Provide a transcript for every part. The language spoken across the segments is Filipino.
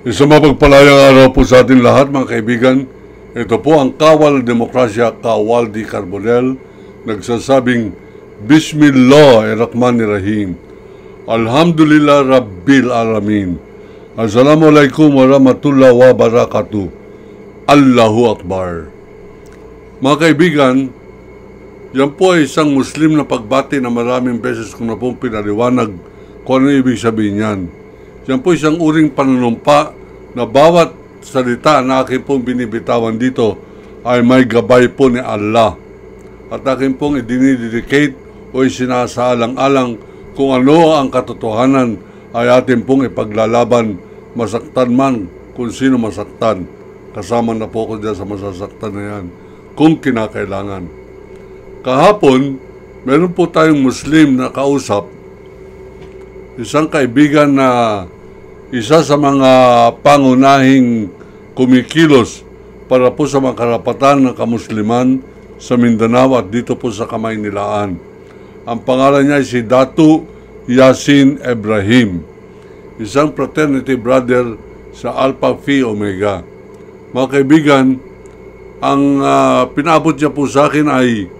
Isang mapagpalayang araw po sa ating lahat, mga kaibigan. Ito po ang Kawal Demokrasya, Kawaldi Carbonell, nagsasabing Bismillahirrahmanirrahim. Alhamdulillah Rabbil Alamin. Assalamualaikum warahmatullahi wabarakatuh. Allahu Akbar. Mga kaibigan, yan po ay isang Muslim na pagbati na maraming beses ko na pong pinaliwanag kung ano ibig sabihin yan. Yan po isang uring panunumpa na bawat salita na akin pong binibitawan dito ay may gabay po ni Allah. At akin pong idinidedicate o isinasaalang-alang kung ano ang katotohanan ay atin pong ipaglalaban, masaktan man kung sino masaktan. Kasama na po ko dyan sa masasaktan na yan kung kinakailangan. Kahapon, meron po tayong Muslim na kausap, isang kaibigan na isa sa mga pangunahing kumikilos para po sa mga karapatan ng kamusliman sa Mindanao at dito po sa Kamaynilaan. Ang pangalan niya ay si Datu Yasin Ibrahim, isang fraternity brother sa Alpha Phi Omega. Mga kaibigan, ang pinabot niya po sa akin ay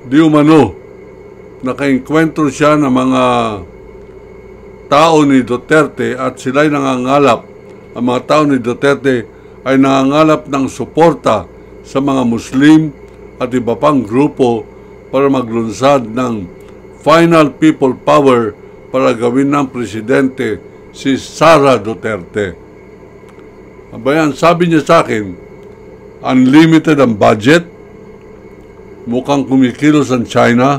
di umano nakainkwentro siya ng mga tao ni Duterte at sila'y nangangalap, ang mga tao ni Duterte ay nangangalap ng suporta sa mga Muslim at iba pang grupo para maglunsad ng final people power para gawin ng presidente si Sara Duterte. Abayan, sabi niya sa akin, unlimited ang budget, mukhang kumikilos ang China,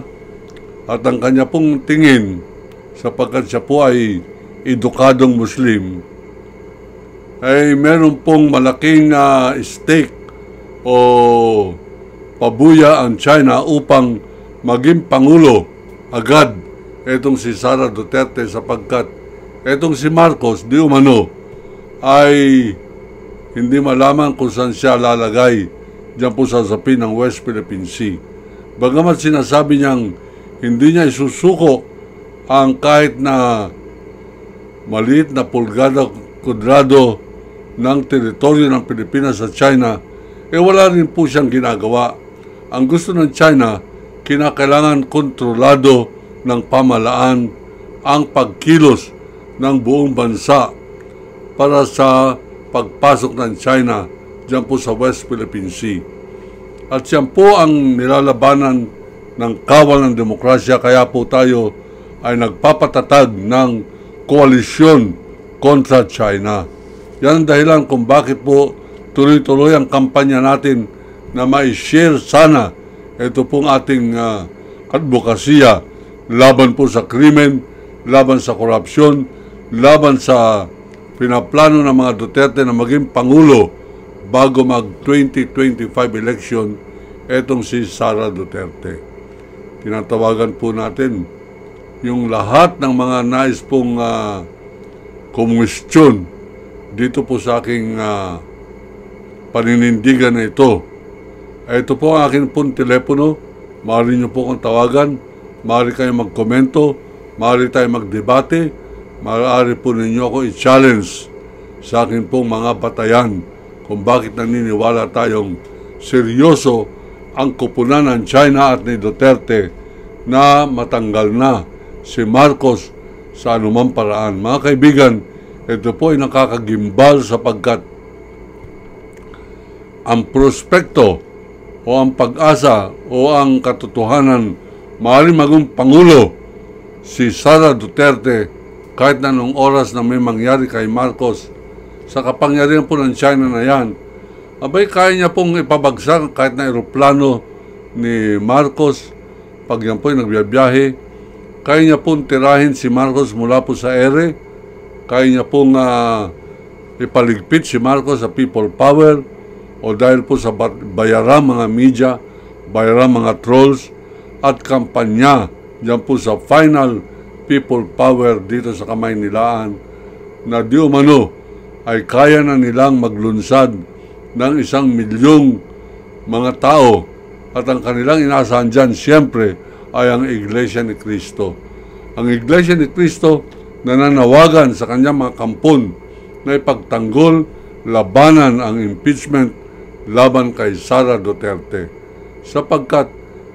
at ang kanya pong tingin, sapagkat siya po ay edukadong Muslim, ay meron pong malaking stake o pabuya ang China upang maging Pangulo agad etong si Sara Duterte, sapagkat etong si Marcos di umano ay hindi malaman kung saan siya lalagay diyan po sa sapin ng West Philippine Sea. Bagamat sinasabi niyang hindi niya isusuko ang kahit na maliit na pulgada kudrado ng teritoryo ng Pilipinas sa China, wala rin po siyang ginagawa. Ang gusto ng China, kinakailangan kontrolado ng pamalaan ang pagkilos ng buong bansa para sa pagpasok ng China diyan po sa West Philippine Sea. At yan po ang nilalabanan ng Kawal ng Demokrasya, kaya po tayo ay nagpapatatag ng koalisyon kontra China. Yan ang dahilan kung bakit po tuloy-tuloy ang kampanya natin na ma-share sana ito pong ating advokasya laban po sa krimen, laban sa korupsyon, laban sa pinaplano ng mga Duterte na maging Pangulo bago mag-2025 election, etong si Sara Duterte. Tinatawagan po natin yung lahat ng mga nais pong kumwestiyon dito po sa aking paninindigan na ito. Ito po ang aking pong telepono. Maaari nyo po kong tawagan, maaari kayo magkomento, maaari tayo magdebate, maaari po ninyo ako i-challenge sa akin pong mga batayan kung bakit naniniwala tayong seryoso ang kupunan ng China at ni Duterte na matanggal na si Marcos sa anumang paraan. Mga kaibigan, ito po ay nakakagimbal sapagkat ang prospekto o ang pag-asa o ang katotohanan maaaring maging Pangulo si Sara Duterte kahit na nung oras na may mangyari kay Marcos sa kapangyarihan po ng China na yan. Abay, kaya niya pong ipabagsak kahit na aeroplano ni Marcos pag yan po ay nagbiyahe. Kaya niya pong tirahin si Marcos mula po sa ere. Kaya niya pong ipaligpit si Marcos sa people power o dahil po sa bayaran mga media, bayaran mga trolls at kampanya diyan po sa final people power dito sa Kamaynilaan na di umano ay kaya na nilang maglunsad ng 1 milyong mga tao at ang kanilang inaasahan dyan siyempre ay ang Iglesia ni Cristo. Ang Iglesia ni Cristo nananawagan sa kanyang mga kampon na ipagtanggol, labanan ang impeachment laban kay Sara Duterte. Sapagkat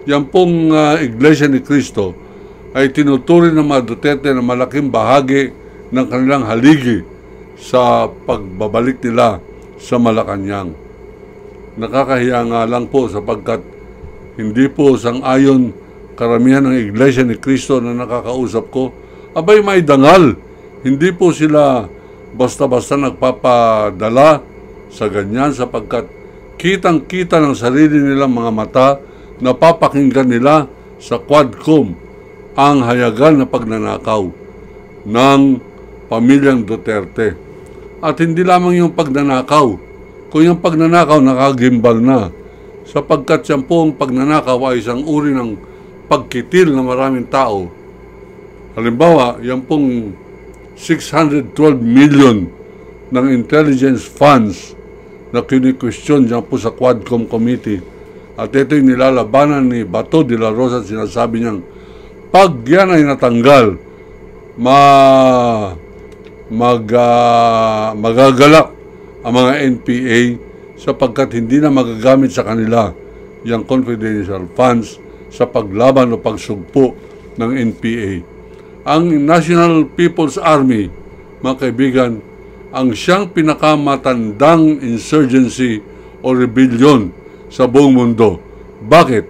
yan pong Iglesia ni Cristo ay tinuturing ng mga Duterte na malaking bahagi ng kanilang haligi sa pagbabalik nila sa Malacanang. Nakakahiya nga lang po sapagkat hindi po sang-ayon karamihan ng Iglesia ni Cristo na nakakausap ko. Abay, may dangal. Hindi po sila basta-basta nagpapadala sa ganyan sapagkat kitang-kita ng sarili nilang mga mata na papakinggan nila sa Quadcom ang hayagan na pagnanakaw ng pamilyang Duterte. At hindi lamang yung pagnanakaw, kung yung pagnanakaw nakagimbal na, sapagkat yan po ang pagnanakaw ay isang uri ng pagkitil ng maraming tao. Halimbawa, yan pong 612 million ng intelligence funds na kini-question dyan po sa Quadcom Committee. At ito yung nilalabanan ni Bato de la Rosa at sinasabi niyang pag yan ay natanggal, magagalak ang mga NPA sapagkat hindi na magagamit sa kanila yung confidential funds sa paglaban o pagsugpo ng NPA. Ang National People's Army, mga kaibigan, ang siyang pinakamatandang insurgency o rebellion sa buong mundo. Bakit?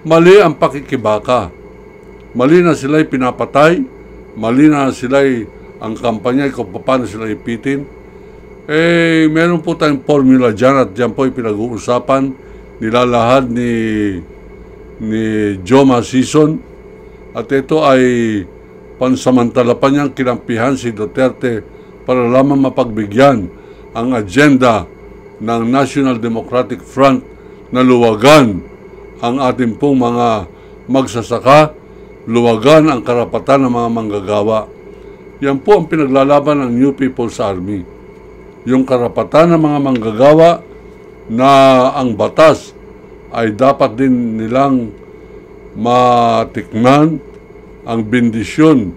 Mali ang pakikibaka. Mali na sila'y pinapatay, mali na sila'y ang kampanya kung paano sila ipitin. Meron po tayong formula dyan at dyan po ay pinag-uusapan, nilalahad ni Joma Sison at ito ay pansamantala pa niyang kinampihan si Duterte para lamang mapagbigyan ang agenda ng National Democratic Front na luwagan ang ating pong mga magsasaka, luwagan ang karapatan ng mga manggagawa. Yan po ang pinaglalaban ng New People's Army. Yung karapatan ng mga manggagawa na ang batas ay dapat din nilang matikman, ang bendisyon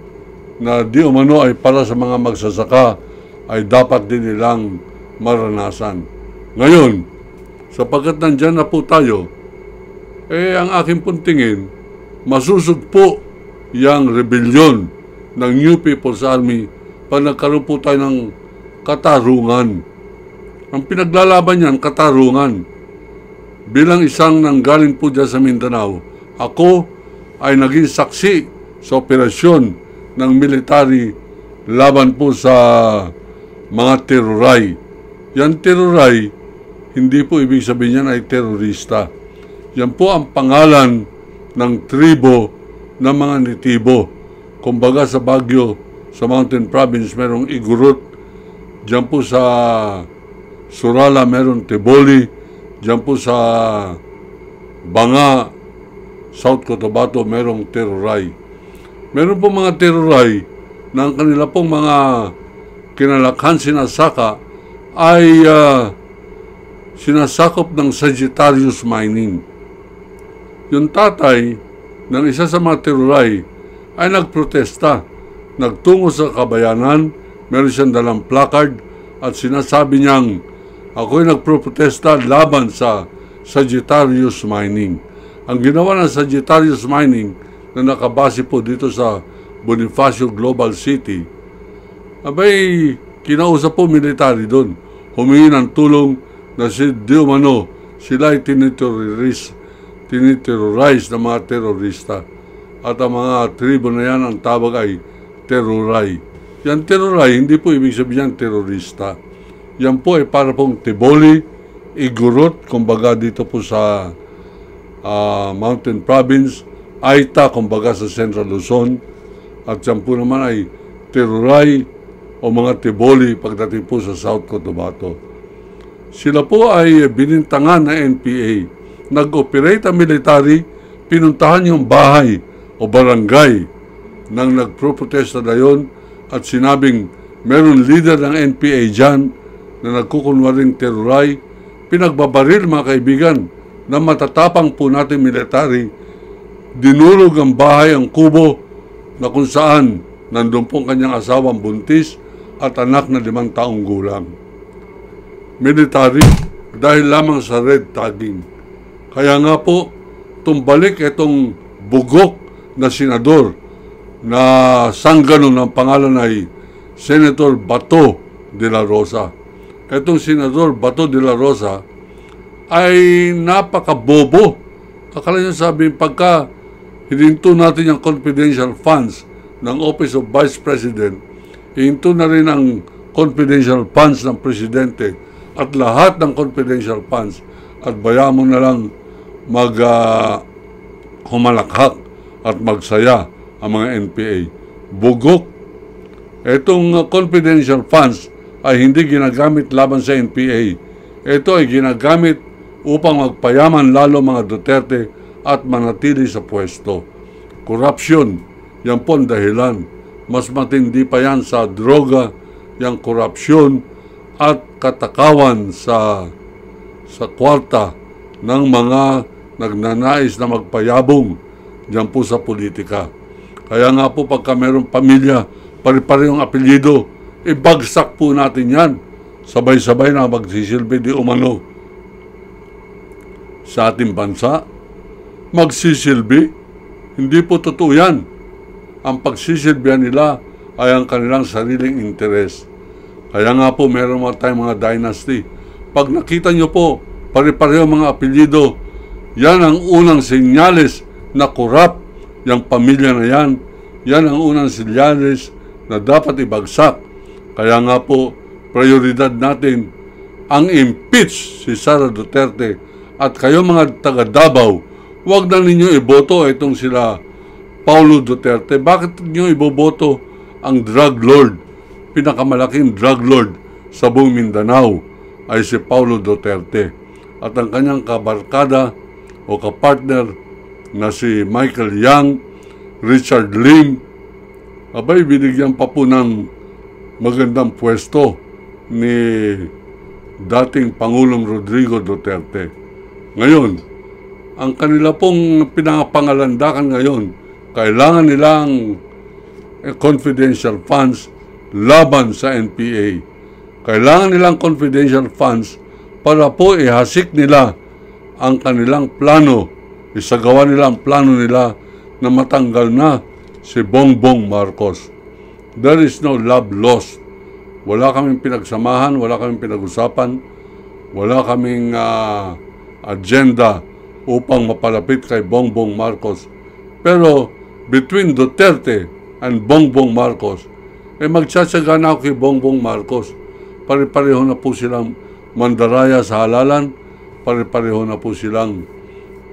na di umano ay para sa mga magsasaka ay dapat din nilang maranasan. Ngayon, sapagkat nandyan na po tayo, ang aking puntingin, masusugpo yung rebellion ng New People's Army pag nagkaroon po tayo ng katarungan. Ang pinaglalaban niyan, katarungan. Bilang isang nanggaling po dyan sa Mindanao, ako ay naging saksi sa operasyon ng military laban po sa mga teroray. Yan teroray, hindi po ibig sabihin yan ay terorista. Yan po ang pangalan ng tribo ng mga nitibo. Kumbaga sa Baguio, sa Mountain Province, merong Igorot. Diyan po sa Surala, merong Tiboli. Diyan po sa Banga, South Cotabato, merong teroray. Meron po mga teroray na ang kanila pong mga kinalakhan sinasaka ay sinasakop ng Sagittarius Mining. Yung tatay ng isa sa mga teroray ay nagprotesta, nagtungo sa kabayanan, meron siyang dalang placard at sinasabi niyang ako'y nagprotesta laban sa Sagittarius Mining. Ang ginawa ng Sagittarius Mining na nakabase po dito sa Bonifacio Global City, abay, kinausap po military doon. Humingi ng tulong na si Diumano, sila ay tiniterrorize ng mga terorista. At ang mga tribo na yan, ang tawag ay teroray. Yan teroray, hindi po ibig sabihin yan terorista. Yan po ay para pong Tiboli, Igorot, kumbaga dito po sa Mountain Province, Aita, kumbaga sa Central Luzon, at yan po naman ay teroray o mga Tiboli pagdating po sa South Cotabato. Sila po ay binintangan na NPA. Nag-operate ang military, pinuntahan yung bahay o barangay ng nagpro-protesta na yun at sinabing meron leader ng NPA dyan na nagkukunwaring teroray. Pinagbabaril, mga kaibigan, na matatapang po natin military. Dinulog ang bahay, ang kubo, na kung saan nandun pong kanyang asawang buntis at anak na 5 taong gulang. Military dahil lamang sa red tagging. Kaya nga po, tumbalik itong bugok na senador na sanggano ng pangalan ay Senator Bato de la Rosa. Itong Senador Bato de la Rosa ay napakabobo. Akala niya sabihin, pagka hininto natin yung confidential funds ng Office of Vice President, hininto na rin ang confidential funds ng Presidente at lahat ng confidential funds at bayaan mo na lang humalakhak at magsaya ang mga NPA. Bugok. Itong confidential funds ay hindi ginagamit laban sa NPA. Ito ay ginagamit upang magpayaman lalo mga Duterte at manatili sa pwesto. Corruption, yan po ang dahilan. Mas matindi pa yan sa droga, yung korupsyon at katakawan sa kwarta ng mga nagnanais na magpayabong dyan po sa politika. Kaya nga po pagka mayroong pamilya, pare-parehong apelyido, ibagsak po natin yan. Sabay-sabay na magsisilbi di umano sa ating bansa. Magsisilbi, hindi po totoo yan. Ang pagsisilbihan nila ay ang kanilang sariling interes. Kaya nga po meron tayong mga dynasty. Pag nakita nyo po, pare-pareho mga apelyido, yan ang unang senyales na corrupt yung pamilya na yan. Yan ang unang senyales na dapat ibagsak. Kaya nga po, prioridad natin ang impeach si Sara Duterte. At kayo mga taga Davao, huwag na ninyo iboto itong sila Paulo Duterte. Bakit ninyo iboboto ang drug lord? Pinakamalaking drug lord sa buong Mindanao ay si Paulo Duterte. At ang kanyang kabarkada o kapartner na si Michael Yang, Richard Lim, abay binigyan pa po ng magandang pwesto ni dating Pangulong Rodrigo Duterte. Ngayon, ang kanila pong pinapangalandakan ngayon, kailangan nilang confidential funds laban sa NPA. Kailangan nilang confidential funds para po ihasik nila ang kanilang plano, isagawa nila ang plano nila na matanggal na si Bongbong Marcos. There is no love lost. Wala kaming pinagsamahan, wala kaming pinag-usapan, wala kaming agenda upang mapalapit kay Bongbong Marcos. Pero between Duterte and Bongbong Marcos, magtsatsaga na ako kay Bongbong Marcos. Pare-pareho na po silang mandaraya sa halalan, pare-pareho na po silang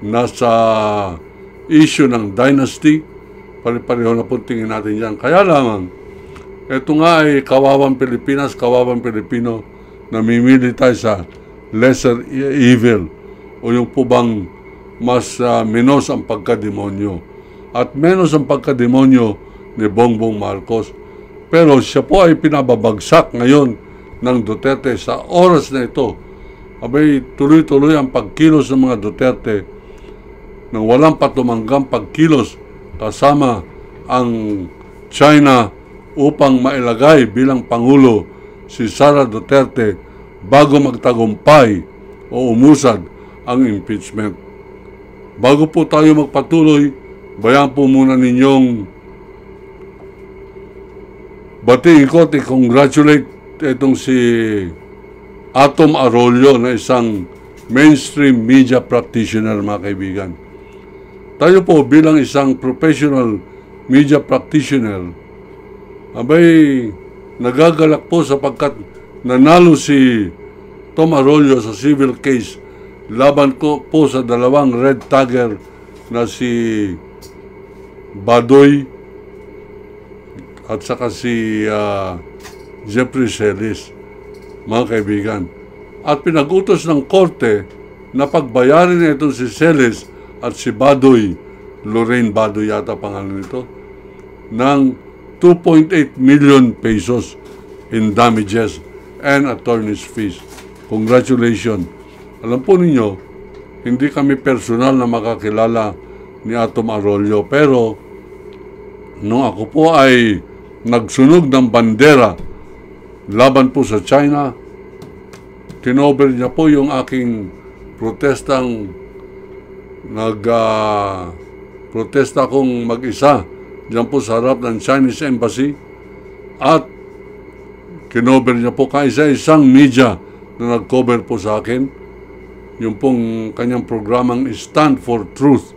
nasa issue ng dynasty, pare-pareho na po tingin natin yan. Kaya lamang, ito nga ay kawawang Pilipinas, kawawang Pilipino, namimili tayo sa lesser evil o yung po bang mas menos ang pagkademonyo. At menos ang pagkademonyo ni Bongbong Marcos. Pero siya po ay pinababagsak ngayon ng Duterte sa oras na ito. Abay, tuloy-tuloy ang pagkilos ng mga Duterte nang walang patumanggang pagkilos kasama ang China upang mailagay bilang Pangulo si Sara Duterte bago magtagumpay o umusad ang impeachment. Bago po tayo magpatuloy, bayan po muna ninyong batiin ko at i-congratulate itong si Atom Arroyo na isang mainstream media practitioner, mga kaibigan. Tayo po bilang isang professional media practitioner, abay nagagalak po sapagkat nanalo si Tom Arroyo sa civil case laban ko po sa dalawang red tagger na si Badoy at saka si Jeffrey Celis, mga kaibigan. At pinag-utos ng korte na pagbayarin na itong si Celis at si Badoy, Lorraine Badoy yata pangalan nito, ng 2.8 million pesos in damages and attorney's fees. Congratulations. Alam po ninyo, hindi kami personal na makakilala ni Atom Arroyo, pero nung ako po ay nagsunog ng bandera laban po sa China. Tinover niya po yung aking protestang protesta kong mag-isa diyan po sa harap ng Chinese Embassy, at kinover niya po kaisa-isang media na nag-cover po sa akin yung pong kanyang programang Stand for Truth,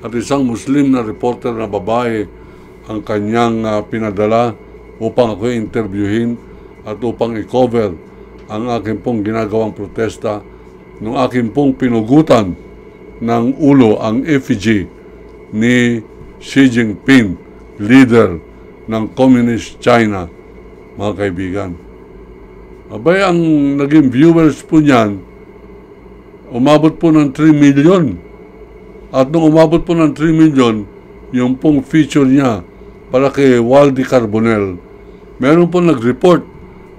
at isang Muslim na reporter na babae ang kanyang pinadala upang ako interviewin at upang i-cover ang aking pong ginagawang protesta nung aking pong pinugutan ng ulo ang effigy ni Xi Jinping, leader ng Communist China, mga kaibigan. Abay, ang naging viewers po niyan, umabot po ng 3 million. At nung umabot po ng 3 million, yung pong feature niya para kay Waldy Carbonell, meron po nag-report.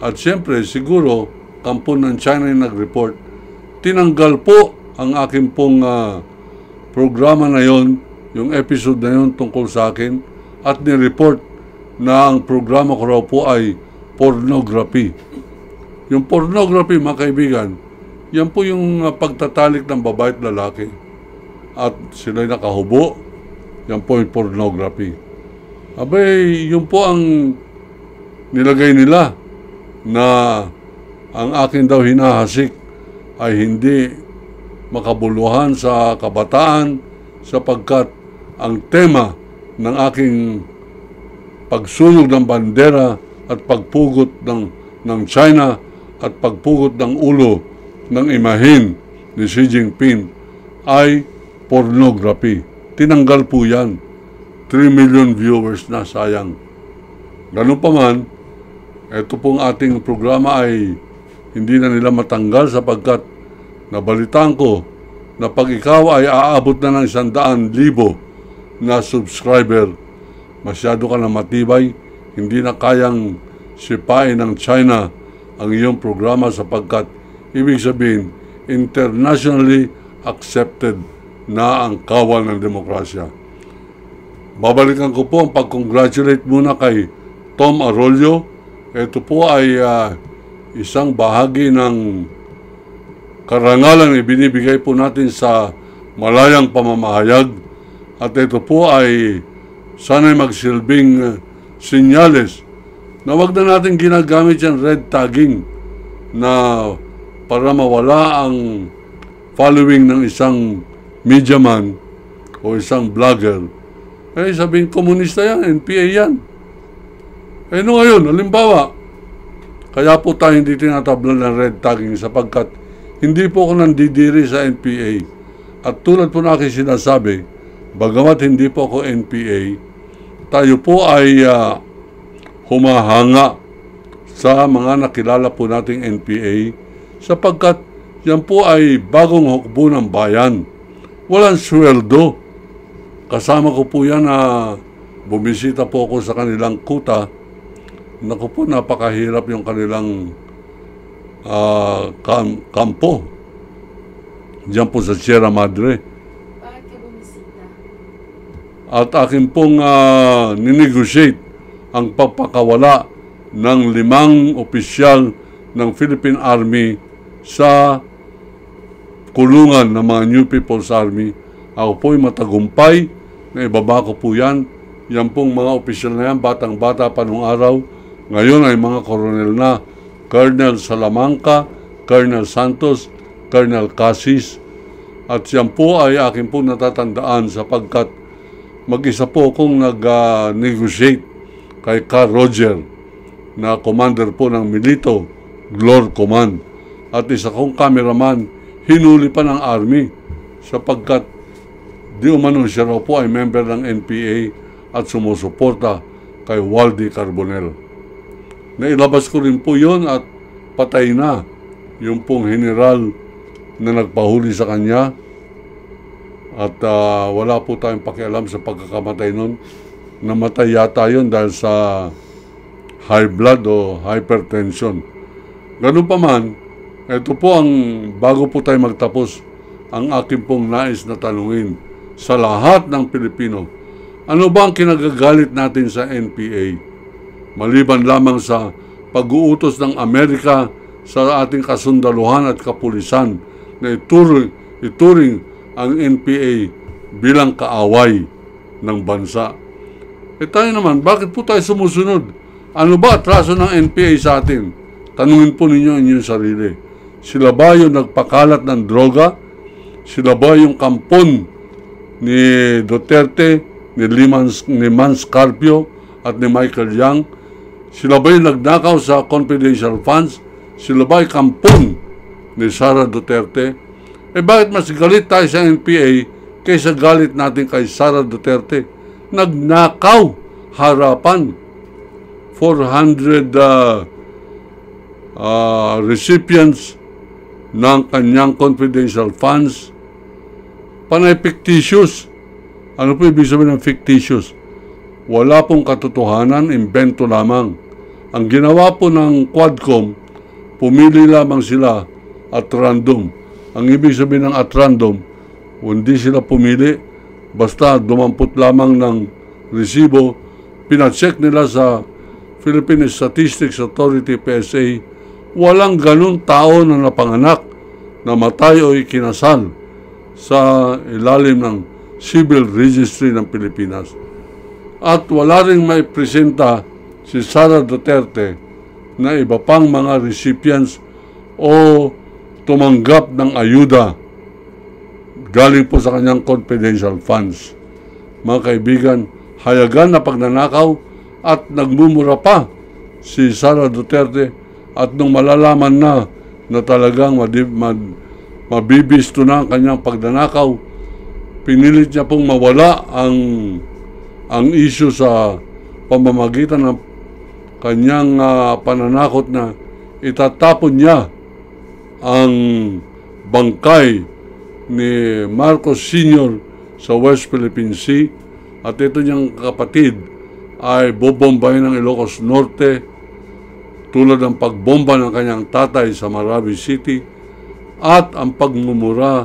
At siyempre, siguro, kampo ng China yung nag-report. Tinanggal po ang aking pong programa na yon, yung episode na yon tungkol sa akin, at ni-report na ang programa ko raw po ay pornography. Yung pornography, mga kaibigan, yan po yung pagtatalik ng babae at lalaki. At sila'y nakahubo, yan po yung pornography. Abay, yun po ang nilagay nila na ang akin daw hinahasik ay hindi makabuluhan sa kabataan, sapagkat ang tema ng aking pagsunog ng bandera at pagpugot ng China at pagpugot ng ulo ng imahin ni Xi Jinping ay pornography. Tinanggal po yan. 3 million viewers na, sayang. Ganun pa man, ito pong ating programa ay hindi na nila matanggal, sapagkat nabalitaan ko na pag ikaw ay aabot na ng 100,000 na subscriber, masyado ka na matibay, hindi na kayang sipain ng China ang iyong programa, sapagkat ibig sabihin, internationally accepted na ang kawal ng demokrasya. Babalikan ko po ang pag-congratulate muna kay Tom Arroyo. Ito po ay isang bahagi ng karangalan na ibinibigay po natin sa malayang pamamahayag, at ito po ay sana'y magsilbing sinyales na wag na natin ginagamit yung red tagging na para mawala ang following ng isang media man o isang vlogger. Eh, sabihin, komunista yan, NPA yan. Eh, no ngayon, halimbawa, kaya po tayo hindi tinatablan ng red tagging, sapagkat hindi po ako nandidiri sa NPA. At tulad po na aking sinasabi, bagamat hindi po ako NPA, tayo po ay humahanga sa mga nakilala po nating NPA, sapagkat yan po ay bagong hukbo ng bayan. Walang sweldo. Kasama ko po yan na bumisita po ako sa kanilang kuta. Naku po, napakahirap yung kanilang kampo. Diyan po sa Sierra Madre. Bakit ka bumisita? At akin pong ninegotiate ang pagpakawala ng 5 opisyal ng Philippine Army sa kulungan ng mga New People's Army. Ako po'y matagumpay na ibaba ko po yan. Yan pong mga opisyal na yan, batang-bata pa nung araw. Ngayon ay mga koronel na. Colonel Salamanca, Colonel Santos, Colonel Casis. At yan po ay akin po natatandaan, sapagkat mag-isa po akong nag-negotiate kay Carl Roger, na commander po ng Milito Glor Command. At isa kong cameraman, hinuli pa ng Army, sapagkat di umano siya raw po ay member ng NPA at sumusuporta kay Waldy Carbonell. Nailabas ko rin po yon at patay na yung pong general na nagpahuli sa kanya, at wala po tayong pakialam sa pagkakamatay nun. Namatay yata yun dahil sa high blood o hypertension. Ganun pa man, ito po ang, bago po tayo magtapos, ang aking pong nais na tanungin sa lahat ng Pilipino. Ano ba ang kinagagalit natin sa NPA? Maliban lamang sa pag-uutos ng Amerika sa ating kasundaluhan at kapulisan na ituring ang NPA bilang kaaway ng bansa. Tayo naman, bakit po tayo sumusunod? Ano ba atraso ng NPA sa atin? Tanungin po ninyo inyong sarili. Sila ba yung nagpakalat ng droga? Sila ba yung kampon ni Duterte, ni Mans Carpio at ni Michael Yang? Sila ba yung nagnakaw sa confidential funds? Sila ba yung kampon ni Sara Duterte? Bakit mas galit tayo sa NPA kaysa galit natin kay Sara Duterte? Nagnakaw harapan 400 recipients ng kanyang confidential funds. Panay fictitious. Ano po ibig sabihin ng fictitious? Wala pong katotohanan, imbento lamang. Ang ginawa po ng Quadcom, pumili lamang sila at random. Ang ibig sabihin ng at random, hindi sila pumili, basta dumampot lamang ng resibo, pinacheck nila sa Philippine Statistics Authority, PSA, walang ganun tao na napanganak, namatay o ikinasal sa ilalim ng Civil Registry ng Pilipinas. At wala ring may presenta si Sara Duterte na iba pang mga recipients o tumanggap ng ayuda galing po sa kanyang confidential funds. Mga kaibigan, hayagan na pagnanakaw at nagmumura pa si Sara Duterte, at nung malalaman na talagang mabibisto na ang kanyang pagnanakaw, pinilit niya pong mawala ang issue sa pamamagitan ng kanyang pananakot na itatapon niya ang bangkay ni Marcos Sr. sa West Philippine Sea, at ito niyang kapatid ay bobombahin ng Ilocos Norte tulad ng pagbomba ng kanyang tatay sa Marawi City at ang pagmumura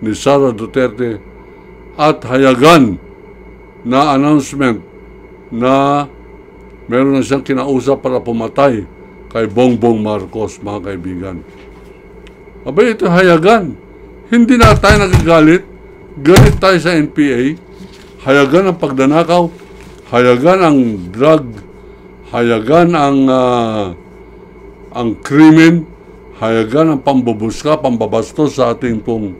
ni Sara Duterte at hayagan na announcement na meron na siyang kinausap para pumatay kay Bongbong Marcos, mga kaibigan. Abay, ito hayagan. Hindi na tayo nagagalit. Galit tayo sa NPA. Hayagan ang pagdanakaw. Hayagan ang drug. Hayagan ang krimen. Hayagan ang pambubuska, pambabastos sa ating pong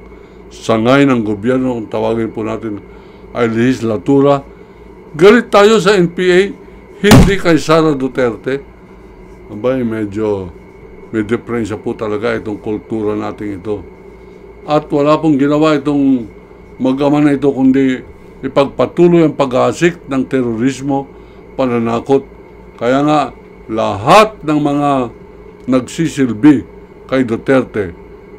sangay ng gobyerno, kung tawagin po natin ay lehislatura. Galit tayo sa NPA, hindi kay Sara Duterte. Abay, medyo may diferensya po talaga itong kultura natin ito. At wala pong ginawa itong mag-ama na ito kundi ipagpatuloy ang pag-aasik ng terorismo, pananakot. Kaya nga, lahat ng mga nagsisilbi kay Duterte,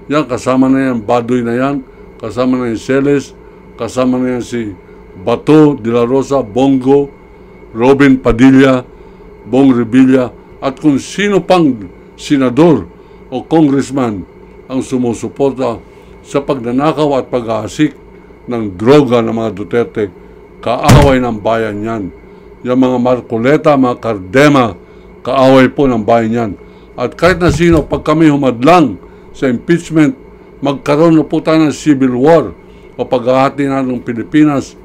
yan, kasama na yan, Baduy na yan, kasama na yan Celes, kasama na yan si Bato de la Rosa, Bongo, Robin Padilla, Bong Revilla, at kung sino pang senador o congressman ang sumusuporta sa pagnanakaw at pag-aasik ng droga ng mga Duterte, kaaway ng bayan yan. Yung mga Marcoleta, mga Cardema, kaaway po ng bayan yan. At kahit na sino, pag kami humadlang sa impeachment, magkaroon na po tayo ng civil war o paghahati na ng Pilipinas,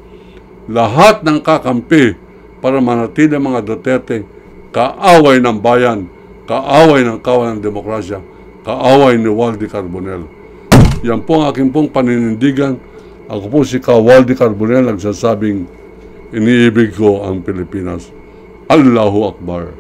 lahat ng kakampi para manatili ang mga Duterte, kaaway ng bayan, kaaway ng kawan ng demokrasya, kaaway ni Waldy Carbonell. Yan po ang aking pong paninindigan. Ako po si Waldy Carbonell, nagsasabing iniibig ko ang Pilipinas. Allahu Akbar.